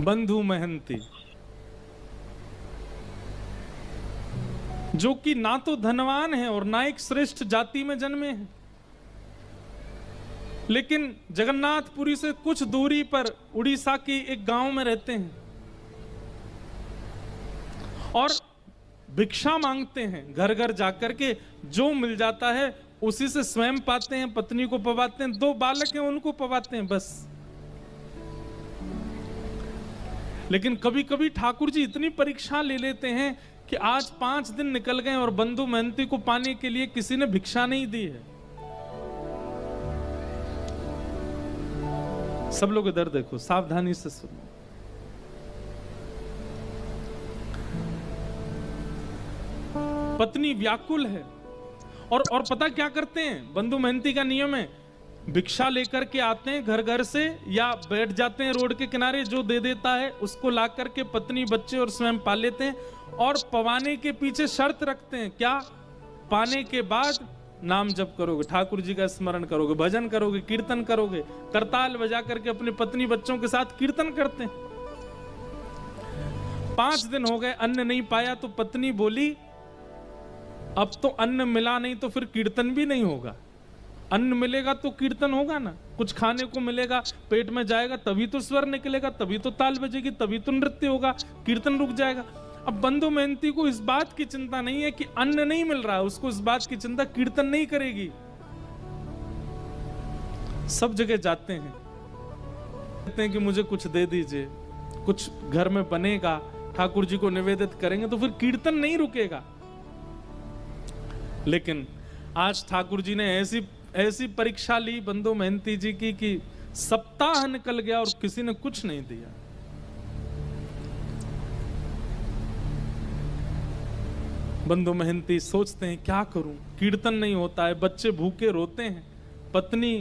बंधु महंती, जो कि ना तो धनवान है और ना एक श्रेष्ठ जाति में जन्मे हैं, लेकिन जगन्नाथपुरी से कुछ दूरी पर उड़ीसा के एक गांव में रहते हैं और भिक्षा मांगते हैं। घर घर जाकर के जो मिल जाता है उसी से स्वयं पाते हैं, पत्नी को पवाते हैं, 2 बालक हैं उनको पवाते हैं बस। लेकिन कभी कभी ठाकुर जी इतनी परीक्षा ले लेते हैं कि आज 5 दिन निकल गए और बंधु महंती को पाने के लिए किसी ने भिक्षा नहीं दी है। सब लोग इधर देखो, सावधानी से सुनो। पत्नी व्याकुल है और पता क्या करते हैं, बंधु महंती का नियम है, भिक्षा लेकर के आते हैं घर घर से या बैठ जाते हैं रोड के किनारे, जो दे देता है उसको ला करके पत्नी बच्चे और स्वयं पा लेते हैं और पवाने के पीछे शर्त रखते हैं, क्या? पाने के बाद नाम जप करोगे, ठाकुर जी का स्मरण करोगे, भजन करोगे, कीर्तन करोगे। करताल बजा करके अपनी पत्नी बच्चों के साथ कीर्तन करते हैं। 5 दिन हो गए, अन्न नहीं पाया तो पत्नी बोली अब तो अन्न मिला नहीं तो फिर कीर्तन भी नहीं होगा। अन्न मिलेगा तो कीर्तन होगा ना, कुछ खाने को मिलेगा, पेट में जाएगा तभी तो स्वर निकलेगा, तभी तो ताल बजेगी, तभी तो नृत्य होगा, कीर्तन रुक जाएगा। अब बंधु महंती को इस बात की चिंता नहीं है कि अन्न नहीं मिल रहा है, उसको इस बात की चिंता कीर्तन नहीं करेगी। सब जगह जाते हैं, कहते हैं कि मुझे कुछ दे दीजिए, कुछ घर में बनेगा, ठाकुर जी को निवेदित करेंगे तो फिर कीर्तन नहीं रुकेगा। लेकिन आज ठाकुर जी ने ऐसी परीक्षा ली बंधु महंती जी की कि सप्ताह निकल गया और किसी ने कुछ नहीं दिया। बंधु महंती सोचते हैं क्या करूं, कीर्तन नहीं होता है, बच्चे भूखे रोते हैं, पत्नी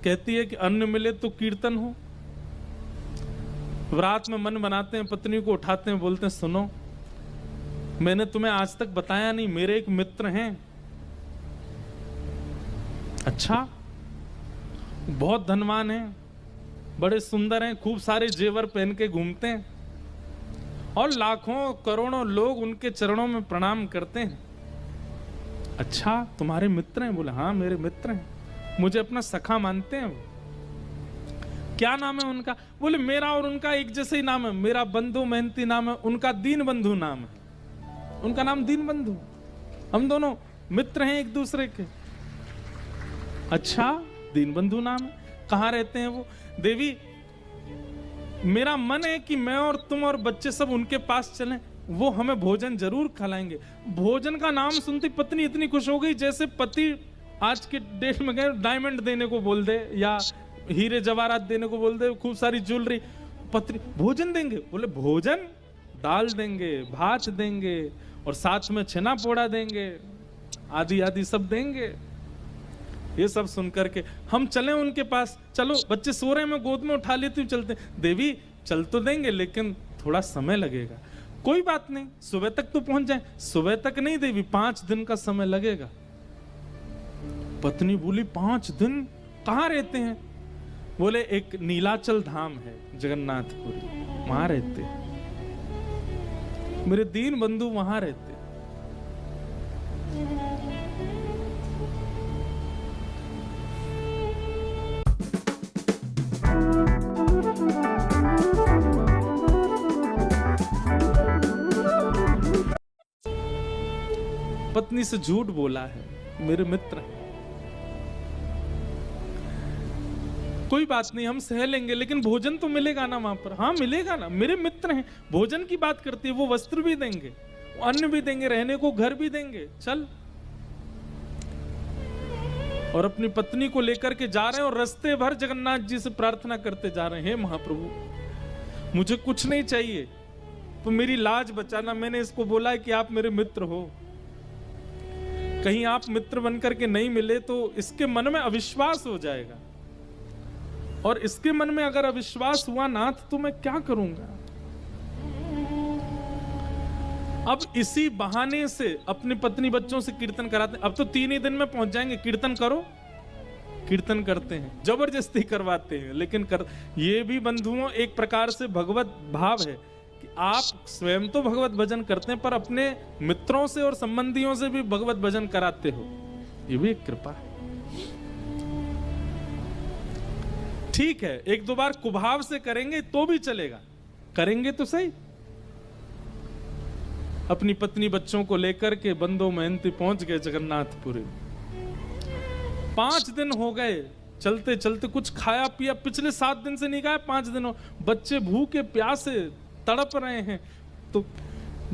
कहती है कि अन्न मिले तो कीर्तन हो। रात में मन बनाते हैं, पत्नी को उठाते हैं, बोलते हैं सुनो, मैंने तुम्हें आज तक बताया नहीं, मेरे एक मित्र हैं। अच्छा, बहुत धनवान हैं, बड़े सुंदर हैं, खूब सारे जेवर पहन के घूमते हैं और लाखों करोड़ों लोग उनके चरणों में प्रणाम करते हैं। अच्छा, तुम्हारे मित्र हैं? बोले हाँ मेरे मित्र हैं, मुझे अपना सखा मानते हैं। क्या नाम है उनका? बोले मेरा और उनका एक जैसे ही नाम है, मेरा बंधु महंती नाम है, उनका दीन बंधु नाम है, उनका नाम दीन बंधु, हम दोनों मित्र हैं एक दूसरे के। अच्छा, दीन बंधु नाम है, कहाँ रहते हैं वो? देवी, मेरा मन है कि मैं और तुम और बच्चे सब उनके पास चलें, वो हमें भोजन जरूर खिलाएंगे। भोजन का नाम सुनती पत्नी इतनी खुश हो गई जैसे पति आज के डेट में गए डायमंड देने को बोल दे या हीरे जवाहरात देने को बोल दे, खूब सारी ज्वेलरी। पत्नी भोजन देंगे? बोले भोजन, दाल देंगे, भात देंगे और साथ में छेना पोड़ा देंगे, आदि आदि सब देंगे। ये सब सुनकर के हम चलें उनके पास, चलो बच्चे सो रहे हैं, मैं गोद में उठा लेती हूँ, चलते। देवी चल तो देंगे लेकिन थोड़ा समय लगेगा। कोई बात नहीं, सुबह तक तो पहुंच जाए। सुबह तक नहीं देवी, 5 दिन का समय लगेगा। पत्नी बोली 5 दिन? कहाँ रहते हैं? बोले एक नीलाचल धाम है जगन्नाथपुरी, वहां रहते हैं, मेरे दीन बंधु वहां रहते। पत्नी से झूठ बोला है, मेरे मित्र हैं। कोई बात नहीं, हम सह लेंगे, लेकिन भोजन तो मिलेगा ना वहां पर? हाँ मिलेगा ना, मेरे मित्र हैं। भोजन की बात करती है, वो वस्त्र भी देंगे, अन्न भी देंगे, रहने को घर भी देंगे, चल। और अपनी पत्नी को लेकर के जा रहे हैं और रास्ते भर जगन्नाथ जी से प्रार्थना करते जा रहे हैं, हे महाप्रभु मुझे कुछ नहीं चाहिए, तो मेरी लाज बचाना। मैंने इसको बोला है कि आप मेरे मित्र हो, कहीं आप मित्र बनकर के नहीं मिले तो इसके मन में अविश्वास हो जाएगा, और इसके मन में अगर अविश्वास हुआ नाथ तो मैं क्या करूंगा। अब इसी बहाने से अपनी पत्नी बच्चों से कीर्तन कराते। अब तो 3 ही दिन में पहुंच जाएंगे, कीर्तन करो, कीर्तन करते हैं, जबरदस्ती करवाते हैं, लेकिन ये भी बंधुओं एक प्रकार से भगवत भाव है कि आप स्वयं तो भगवत भजन करते हैं पर अपने मित्रों से और संबंधियों से भी भगवत भजन कराते हो, ये भी एक कृपा है। ठीक है, एक दो बार कुभाव से करेंगे तो भी चलेगा, करेंगे तो सही। अपनी पत्नी बच्चों को लेकर के बंदो महंती पहुंच गए जगन्नाथपुरी। 5 दिन हो गए चलते चलते, कुछ खाया पिया पिछले 7 दिन से नहीं खाया, 5 दिनों, बच्चे भूखे प्यासे तड़प रहे हैं। तो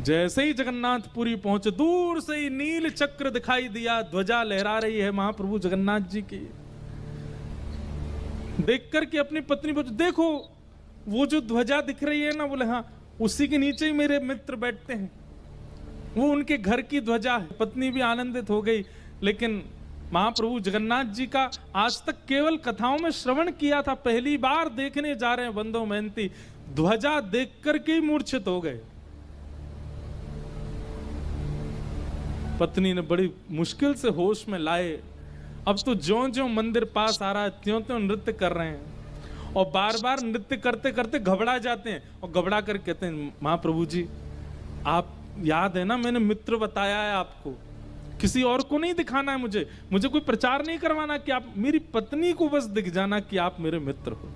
जैसे ही जगन्नाथपुरी पहुंचे, दूर से ही नील चक्र दिखाई दिया, ध्वजा लहरा रही है महाप्रभु जगन्नाथ जी की। देख करके अपनी पत्नी बोले, देखो वो जो ध्वजा दिख रही है ना, बोले हाँ, उसी के नीचे ही मेरे मित्र बैठते हैं, वो उनके घर की ध्वजा है। पत्नी भी आनंदित हो गई। लेकिन महाप्रभु जगन्नाथ जी का आज तक केवल कथाओं में श्रवण किया था, पहली बार देखने जा रहे हैं बंदो महंती, ध्वजा देख करके ही मूर्छित हो गए। पत्नी ने बड़ी मुश्किल से होश में लाए। अब तो ज्यों ज्यों मंदिर पास आ रहा है त्यों त्यों नृत्य कर रहे हैं, और बार बार नृत्य करते करते घबरा जाते हैं, और घबरा कर कहते हैं, महाप्रभु जी आप याद है ना, मैंने मित्र बताया है आपको, किसी और को नहीं दिखाना है, मुझे कोई प्रचार नहीं करवाना कि आप, मेरी पत्नी को बस दिख जाना कि आप मेरे मित्र हो,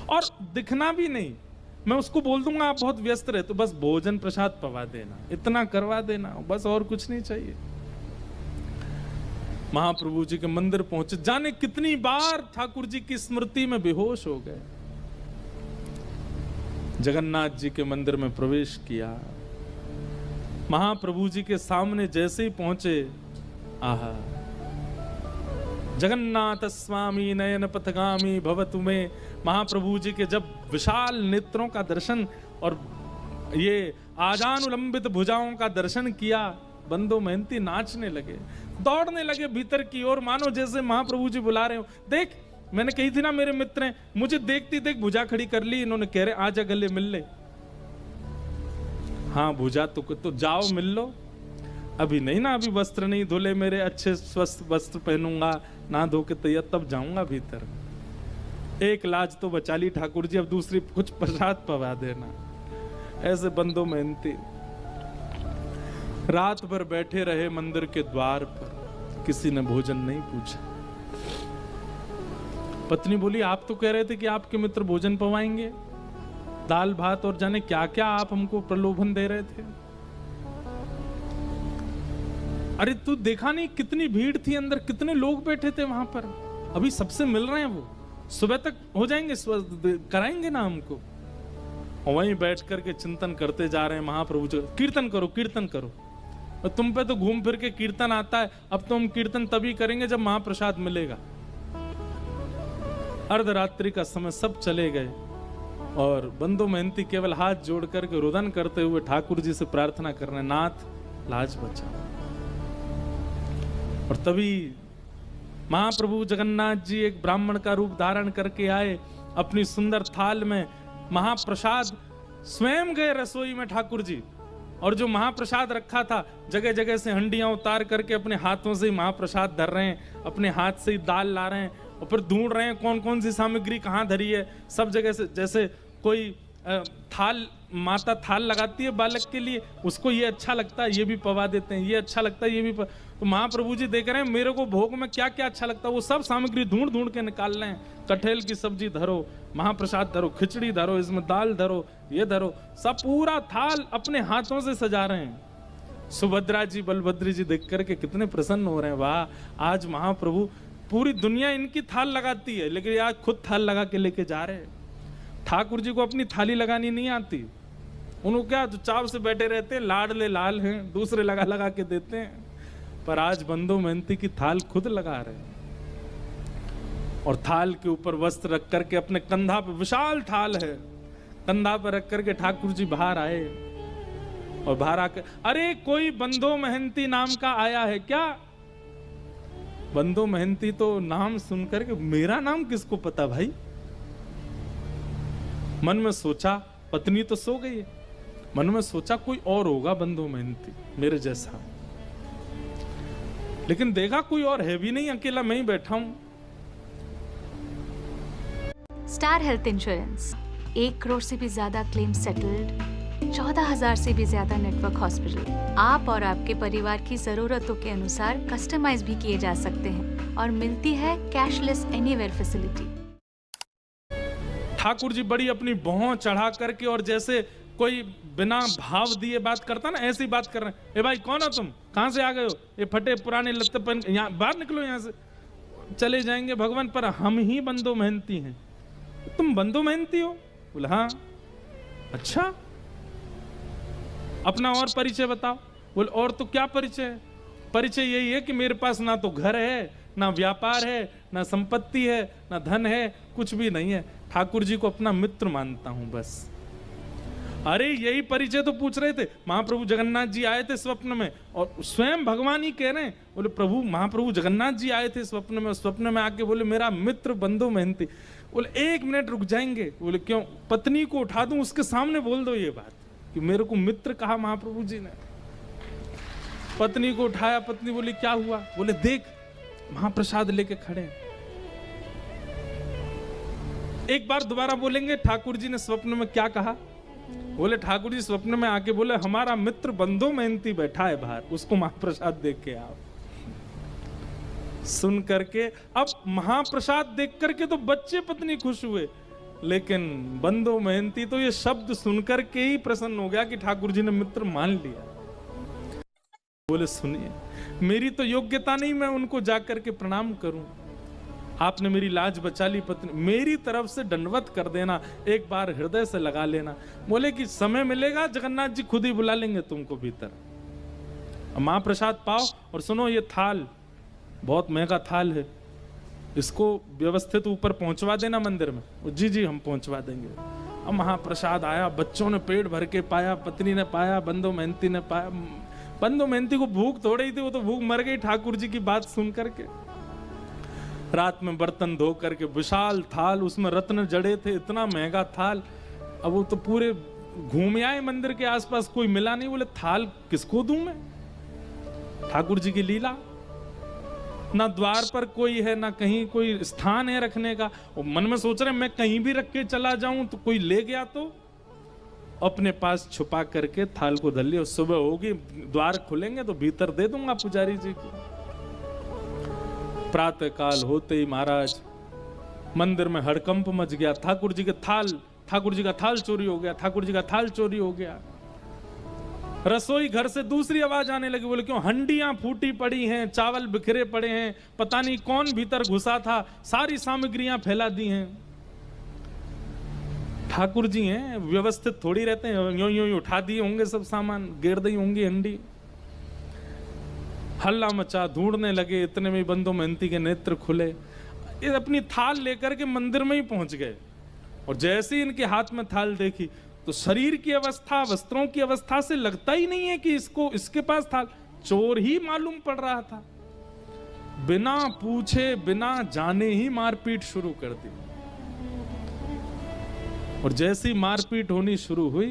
और दिखना भी नहीं, मैं उसको बोल दूंगा आप बहुत व्यस्त रहे, तो बस भोजन प्रसाद पवा देना, इतना करवा देना, बस और कुछ नहीं चाहिए। महाप्रभु जी के मंदिर पहुंचे, जाने कितनी बार ठाकुर जी की स्मृति में बेहोश हो गए। जगन्नाथ जी के मंदिर में प्रवेश किया, महाप्रभु जी के सामने जैसे ही पहुंचे, आहा, जगन्नाथ स्वामी नयन पथगामी भवतु में, महाप्रभु जी के जब विशाल नेत्रों का दर्शन और ये आजानुलंबित भुजाओं का दर्शन किया, बंदो महंती नाचने लगे, दौड़ने लगे भीतर की ओर, मानो जैसे महाप्रभु जी बुला रहे हो। देख, मैंने कही थी ना मेरे मित्र हैं, मुझे देखती देख भुजा खड़ी कर ली इन्होंने, कह रहे आजा गले मिल ले। हाँ भुजा तो जाओ मिल लो, अभी नहीं ना, अभी वस्त्र नहीं धुले मेरे, अच्छे स्वस्थ वस्त्र पहनूंगा, ना धो के तैयार, तब जाऊंगा भीतर। एक लाज तो बचा ली ठाकुर जी, अब दूसरी कुछ प्रसाद पवा देना। ऐसे बंदो मेहनती रात भर बैठे रहे मंदिर के द्वार पर, किसी ने भोजन नहीं पूछा। पत्नी बोली, आप तो कह रहे थे कि आपके मित्र भोजन पवाएंगे, दाल भात और जाने क्या क्या आप हमको प्रलोभन दे रहे थे। अरे तू देखा नहीं कितनी भीड़ थी अंदर, कितने लोग बैठे थे वहां पर, अभी सबसे मिल रहे हैं, वो सुबह तक हो जाएंगे, कराएंगे ना हमको। और वहीं बैठ करके चिंतन करते जा रहे हैं महाप्रभु जी, कीर्तन करो कीर्तन करो, और तुम पे तो घूम फिर के कीर्तन आता है, अब तो हम कीर्तन तभी करेंगे जब महाप्रसाद मिलेगा। अर्धरात्रि का समय सब चले गए, और बंदो महंती केवल हाथ जोड़ करके रुदन करते हुए ठाकुर जी से प्रार्थना कर रहे, नाथ लाज बचा। और तभी महाप्रभु जगन्नाथ जी एक ब्राह्मण का रूप धारण करके आए, अपनी सुंदर थाल में महाप्रसाद, स्वयं गए रसोई में ठाकुर जी, और जो महाप्रसाद रखा था जगह जगह से हंडियां उतार करके अपने हाथों से ही महाप्रसाद धर रहे हैं, अपने हाथ से ही दाल ला रहे हैं, और फिर ढूंढ रहे हैं कौन कौन सी सामग्री कहाँ धरी है। सब जगह से, जैसे कोई थाल, माता थाल लगाती है बालक के लिए, उसको ये अच्छा लगता है ये भी पवा देते हैं, ये अच्छा लगता है ये भी तो महाप्रभु जी देख रहे हैं मेरे को भोग में क्या क्या अच्छा लगता है, वो सब सामग्री ढूंढ ढूंढ के निकाल रहे हैं। कटहल की सब्जी धरो, महाप्रसाद धरो, खिचड़ी धरो, इसमें दाल धरो, ये धरो, सब पूरा थाल अपने हाथों से सजा रहे हैं। सुभद्रा जी बलभद्र जी देख करके कितने प्रसन्न हो रहे हैं, वाह आज महाप्रभु, पूरी दुनिया इनकी थाल लगाती है लेकिन आज खुद थाल लगा के लेके जा रहे हैं। ठाकुर जी को अपनी थाली लगानी नहीं आती, उनको क्या चुपचाप से बैठे रहते हैं, लाडले लाल हैं, दूसरे लगा लगा के देते हैं, पर आज बंदो महंती की थाल खुद लगा रहे हैं। और थाल के ऊपर वस्त्र रख करके अपने कंधा पे, विशाल थाल है, कंधा पर रख करके ठाकुर जी बाहर आए, और बाहर आकर, अरे कोई बंदो महंती नाम का आया है क्या? बंदो महंती तो नाम सुनकर के, मेरा नाम किसको पता भाई? मन में सोचा, पत्नी तो सो गई है, मन में सोचा कोई और होगा बंदो महंती मेरे जैसा, लेकिन देखा कोई और है भी नहीं, अकेला मैं ही बैठा हूं। स्टार हेल्थ इंश्योरेंस, 1 करोड़ से भी ज्यादा क्लेम सेटल्ड, 14,000 से भी ज्यादा नेटवर्क हॉस्पिटल। आप और आपके परिवार की जरूरतों के अनुसार कस्टमाइज भी किए जा सकते हैं और मिलती है cashless anywhere facility. Thakur ji बड़ी अपनी भौं चढ़ा करके और जैसे कोई बिना भाव दिए बात करता ना, ऐसी बात कर रहे हैं। ए भाई कौन हो तुम, कहां से आ गए हो, ये फटे पुराने लत्ते पहन, यहाँ बाहर निकलो यहाँ से। चले जाएंगे भगवान, पर हम ही बंदो मेहनती हैं। तुम बंदो मेहनती हो? बोला हाँ। अच्छा, अपना और परिचय बताओ। बोले और तो क्या परिचय है, परिचय यही है कि मेरे पास ना तो घर है, ना व्यापार है, ना संपत्ति है, ना धन है, कुछ भी नहीं है। ठाकुर जी को अपना मित्र मानता हूं बस। अरे यही परिचय तो पूछ रहे थे। महाप्रभु जगन्नाथ जी आए थे स्वप्न में और स्वयं भगवान ही कह रहे हैं, बोले प्रभु महाप्रभु जगन्नाथ जी आए थे स्वप्न में, स्वप्न में आके बोले मेरा मित्र बंधु मेहनती। बोले 1 मिनट रुक जाएंगे? बोले क्यों? पत्नी को उठा दूं, उसके सामने बोल दो ये बात कि मेरे को मित्र कहा महाप्रभु जी ने। पत्नी को उठाया, पत्नी बोली क्या हुआ? बोले देख महाप्रसाद लेके खड़े हैं। एक बार दोबारा बोलेंगे ठाकुर जी ने स्वप्न में क्या कहा? बोले ठाकुर जी स्वप्न में आके बोले हमारा मित्र बंधु मेहनती बैठा है बाहर, उसको महाप्रसाद देख के आओ। सुन करके अब महाप्रसाद देख करके तो बच्चे पत्नी खुश हुए, लेकिन बंधु मेहनती तो ये शब्द सुनकर के ही प्रसन्न हो गया कि ठाकुर जी ने मित्र मान लिया। बोले सुनिए, मेरी तो योग्यता नहीं मैं उनको जाकर के प्रणाम करूं, आपने मेरी लाज बचा ली पत्नी, मेरी तरफ से दंडवत कर देना, एक बार हृदय से लगा लेना। बोले कि समय मिलेगा जगन्नाथ जी खुद ही बुला लेंगे तुमको भीतर, महाप्रसाद पाओ। और सुनो ये थाल बहुत महंगा थाल है, इसको व्यवस्थित ऊपर पहुंचवा देना मंदिर में। जी जी हम पहुंचवा देंगे। अब महाप्रसाद आया, बच्चों ने पेट भर के पाया, पत्नी ने पाया, बंधु मेहनती ने पाया। बंधु मेहनती को भूख थोड़ी ही थी, वो तो भूख मर गई ठाकुर जी की बात सुन करके। रात में बर्तन धो करके विशाल थाल, उसमें रत्न जड़े थे, इतना महंगा थाल। अब वो तो पूरे घूम आए मंदिर के आसपास, कोई मिला नहीं। बोले थाल किसको दूं मैं? ठाकुर जी की लीला, ना द्वार पर कोई है, ना कहीं कोई स्थान है रखने का। और मन में सोच रहे मैं कहीं भी रख के चला जाऊं तो कोई ले गया तो अपने पास छुपा करके थाल को धर लिया। सुबह होगी, द्वार खुलेंगे तो भीतर दे दूंगा पुजारी जी को। प्रातः काल होते ही महाराज मंदिर में हड़कंप मच गया। ठाकुर जी का थाल चोरी हो गया, ठाकुर जी का थाल चोरी हो गया। रसोई घर से दूसरी आवाज आने लगी। बोले क्यों? हंडियां फूटी पड़ी हैं, चावल बिखरे पड़े हैं, पता नहीं कौन भीतर घुसा था, सारी सामग्रियां फैला दी हैं। ठाकुर जी हैं, व्यवस्थित थोड़ी रहते हैं, यूं यूं उठा दिए होंगे सब सामान, गिर दी होंगी हंडी। हल्ला मचा, ढूंढने लगे, इतने में बंधु मेहनती के नेत्र खुले। ये अपनी थाल लेकर के मंदिर में ही पहुंच गए और जैसे ही इनके हाथ में थाल देखी तो शरीर की अवस्था, वस्त्रों की अवस्था से लगता ही नहीं है कि इसके पास थाल। चोर ही मालूम पड़ रहा था। बिना पूछे बिना जाने ही मारपीट शुरू कर दी। और जैसी मारपीट होनी शुरू हुई,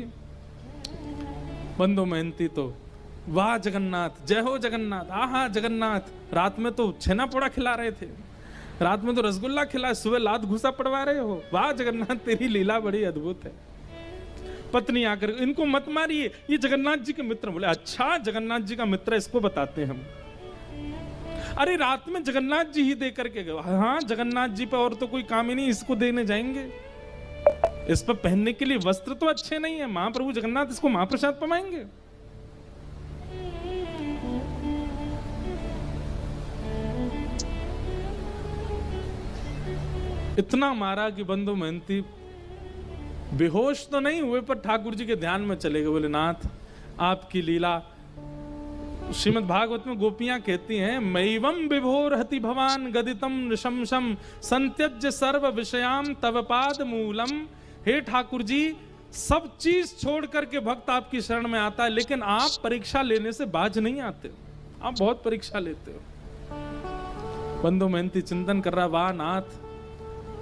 बंधु मेहनती तो वाह जगन्नाथ, जय हो जगन्नाथ, आहा जगन्नाथ। रात में तो छेना पोड़ा खिला रहे थे, रात में तो रसगुल्ला खिला, सुबह लात घुसा पड़वा रहे हो, वाह जगन्नाथ तेरी लीला बड़ी अद्भुत है। पत्नी आकर इनको मत मारिए, ये जगन्नाथ जी के मित्र। बोले अच्छा जगन्नाथ जी का मित्र, इसको बताते हैं हम। अरे रात में जगन्नाथ जी ही दे करके गए। हाँ जगन्नाथ जी पे और तो कोई काम ही नहीं, इसको देने जाएंगे। इस पर पहनने के लिए वस्त्र तो अच्छे नहीं है, महाप्रभु जगन्नाथ इसको महाप्रसाद पमाएंगे। इतना मारा कि बंधु मेहनती बेहोश तो नहीं हुए, पर ठाकुर जी के ध्यान में चले गए। बोले नाथ आपकी लीला, श्रीमद् भागवत में गोपियां कहती हैं, मैवम विभोर हति भवान गदितम नृशंसम संत्यज्य सर्व विषयाम तव पाद मूलम। हे ठाकुर जी, सब चीज छोड़ करके भक्त आपकी शरण में आता है, लेकिन आप परीक्षा लेने से बाज नहीं आते, आप बहुत परीक्षा लेते हो। बंधु मेहनती चिंतन कर रहा, वाह नाथ,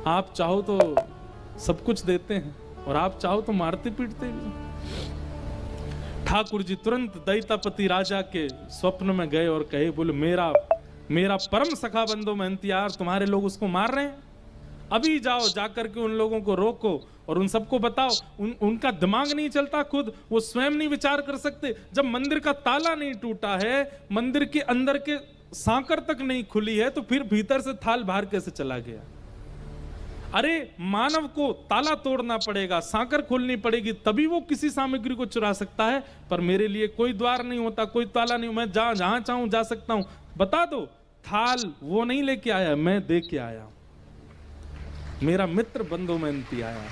आप चाहो तो सब कुछ देते हैं और आप चाहो तो मारते पीटते भी। ठाकुर जी तुरंत दैतापति राजा के स्वप्न में गए और कहे, बोले मेरा परम सखा बंधु मेहनती यार, तुम्हारे लोग उसको मार रहे हैं, अभी जाओ, जाकर के उन लोगों को रोको और उन सबको बताओ। उनका दिमाग नहीं चलता, खुद वो स्वयं नहीं विचार कर सकते। जब मंदिर का ताला नहीं टूटा है, मंदिर के अंदर के सांकर तक नहीं खुली है, तो फिर भीतर से थाल बाहर कैसे चला गया? अरे मानव को ताला तोड़ना पड़ेगा, सांकर खोलनी पड़ेगी, तभी वो किसी सामग्री को चुरा सकता है। पर मेरे लिए कोई द्वार नहीं होता, कोई ताला नहीं, मैं जहां चाहूं जा सकता हूं। बता दो, थाल वो नहीं लेके आया, मैं दे के आया। मेरा मित्र बंधु मेहनती आया।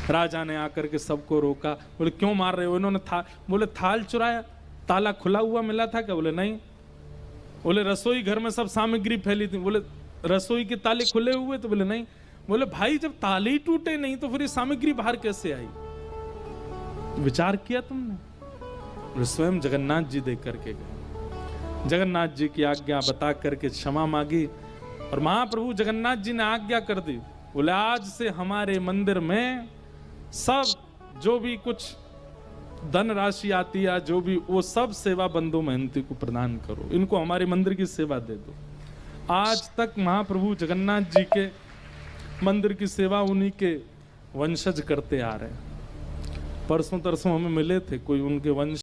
राजा ने आकर के सबको रोका। बोले क्यों मार रहे हो? इन्होंने बोले थाल चुराया, ताला खुला हुआ मिला था क्या? बोले नहीं। बोले रसोई घर में सब सामग्री फैली थी। बोले रसोई के ताले खुले हुए? तो बोले नहीं। बोले भाई जब ताले ही टूटे नहीं तो फिर ये सामग्री बाहर कैसे आई? विचार किया तुमने? बोले स्वयं जगन्नाथ जी देख करके गए। जगन्नाथ जी की आज्ञा बता करके क्षमा मांगी और महाप्रभु जगन्नाथ जी ने आज्ञा कर दी। बोले आज से हमारे मंदिर में सब जो भी कुछ धन राशि आती है, जो भी, वो सब सेवा बंधु मेहनती को प्रदान करो, इनको हमारे मंदिर की सेवा दे दो। आज तक महाप्रभु जगन्नाथ जी के मंदिर की सेवा उन्हीं के वंशज करते आ रहे हैं। परसों तरसों हमें मिले थे कोई उनके वंश